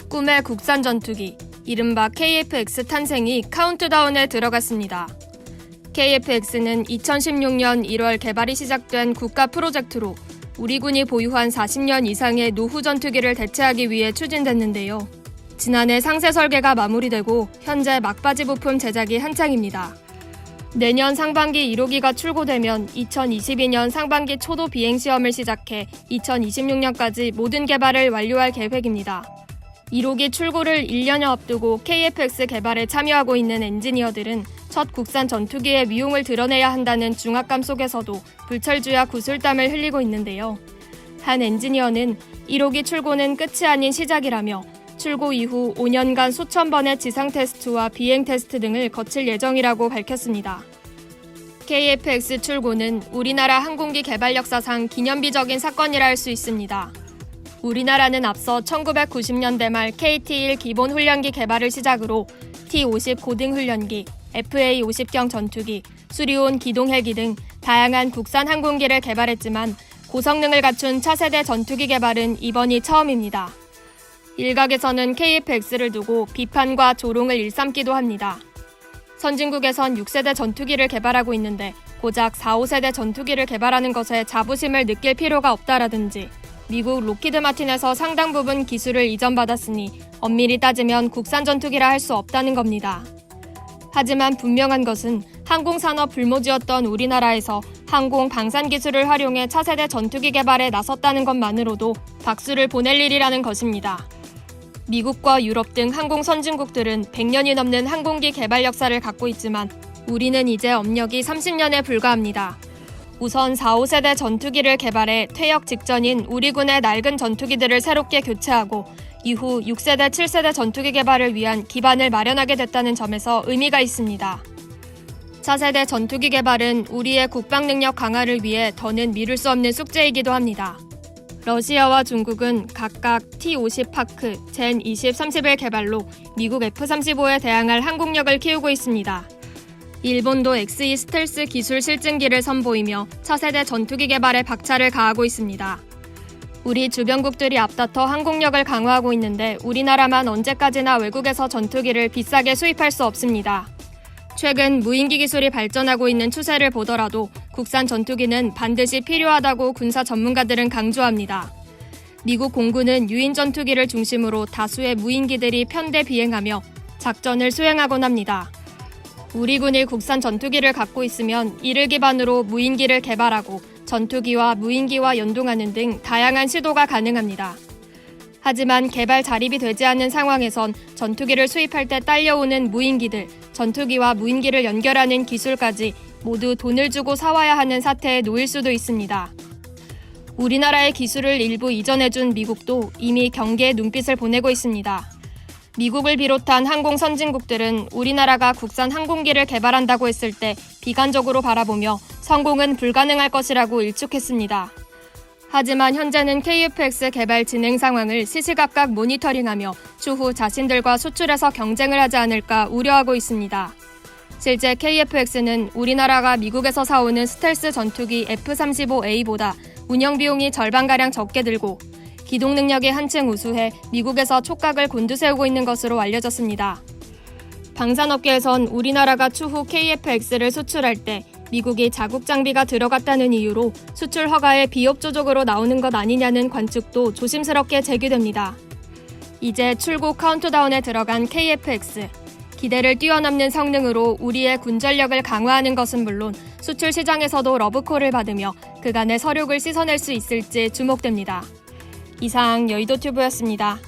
꿈의 국산 전투기, 이른바 KF-X 탄생이 카운트다운에 들어갔습니다. KF-X는 2016년 1월 개발이 시작된 국가 프로젝트로 우리 군이 보유한 40년 이상의 노후 전투기를 대체하기 위해 추진됐는데요. 지난해 상세 설계가 마무리되고 현재 막바지 부품 제작이 한창입니다. 내년 상반기 1호기가 출고되면 2022년 상반기 초도 비행 시험을 시작해 2026년까지 모든 개발을 완료할 계획입니다. 1호기 출고를 1년여 앞두고 KF-X 개발에 참여하고 있는 엔지니어들은 첫 국산 전투기의 위용을 드러내야 한다는 중압감 속에서도 불철주야 구슬땀을 흘리고 있는데요. 한 엔지니어는 1호기 출고는 끝이 아닌 시작이라며 출고 이후 5년간 수천 번의 지상 테스트와 비행 테스트 등을 거칠 예정이라고 밝혔습니다. KF-X 출고는 우리나라 항공기 개발 역사상 기념비적인 사건이라 할 수 있습니다. 우리나라는 앞서 1990년대 말 KT-1 기본 훈련기 개발을 시작으로 T-50 고등 훈련기, FA-50경 전투기, 수리온 기동헬기 등 다양한 국산 항공기를 개발했지만 고성능을 갖춘 차세대 전투기 개발은 이번이 처음입니다. 일각에서는 KF-X를 두고 비판과 조롱을 일삼기도 합니다. 선진국에선 6세대 전투기를 개발하고 있는데 고작 4, 5세대 전투기를 개발하는 것에 자부심을 느낄 필요가 없다라든지 미국 로키드 마틴에서 상당 부분 기술을 이전받았으니 엄밀히 따지면 국산 전투기라 할 수 없다는 겁니다. 하지만 분명한 것은 항공산업 불모지였던 우리나라에서 항공 방산 기술을 활용해 차세대 전투기 개발에 나섰다는 것만으로도 박수를 보낼 일이라는 것입니다. 미국과 유럽 등 항공 선진국들은 100년이 넘는 항공기 개발 역사를 갖고 있지만 우리는 이제 업력이 30년에 불과합니다. 우선 4, 5세대 전투기를 개발해 퇴역 직전인 우리 군의 낡은 전투기들을 새롭게 교체하고 이후 6세대, 7세대 전투기 개발을 위한 기반을 마련하게 됐다는 점에서 의미가 있습니다. 차세대 전투기 개발은 우리의 국방 능력 강화를 위해 더는 미룰 수 없는 숙제이기도 합니다. 러시아와 중국은 각각 T-50 파크, 젠 20, 31 개발로 미국 F-35에 대항할 항공력을 키우고 있습니다. 일본도 X-2 스텔스 기술 실증기를 선보이며 차세대 전투기 개발에 박차를 가하고 있습니다. 우리 주변국들이 앞다퉈 항공력을 강화하고 있는데 우리나라만 언제까지나 외국에서 전투기를 비싸게 수입할 수 없습니다. 최근 무인기 기술이 발전하고 있는 추세를 보더라도 국산 전투기는 반드시 필요하다고 군사 전문가들은 강조합니다. 미국 공군은 유인 전투기를 중심으로 다수의 무인기들이 편대 비행하며 작전을 수행하곤 합니다. 우리 군이 국산 전투기를 갖고 있으면 이를 기반으로 무인기를 개발하고 전투기와 무인기와 연동하는 등 다양한 시도가 가능합니다. 하지만 개발 자립이 되지 않는 상황에선 전투기를 수입할 때 딸려오는 무인기들, 전투기와 무인기를 연결하는 기술까지 모두 돈을 주고 사와야 하는 사태에 놓일 수도 있습니다. 우리나라의 기술을 일부 이전해준 미국도 이미 경계의 눈빛을 보내고 있습니다. 미국을 비롯한 항공 선진국들은 우리나라가 국산 항공기를 개발한다고 했을 때 비관적으로 바라보며 성공은 불가능할 것이라고 일축했습니다. 하지만 현재는 KF-X 개발 진행 상황을 시시각각 모니터링하며 추후 자신들과 수출해서 경쟁을 하지 않을까 우려하고 있습니다. 실제 KF-X는 우리나라가 미국에서 사오는 스텔스 전투기 F-35A보다 운영 비용이 절반가량 적게 들고 기동 능력이 한층 우수해 미국에서 촉각을 곤두세우고 있는 것으로 알려졌습니다. 방산업계에선 우리나라가 추후 KF-X를 수출할 때 미국이 자국 장비가 들어갔다는 이유로 수출 허가에 비협조적으로 나오는 것 아니냐는 관측도 조심스럽게 제기됩니다. 이제 출고 카운트다운에 들어간 KF-X. 기대를 뛰어넘는 성능으로 우리의 군전력을 강화하는 것은 물론 수출 시장에서도 러브콜을 받으며 그간의 서륙을 씻어낼 수 있을지 주목됩니다. 이상 여의도튜브였습니다.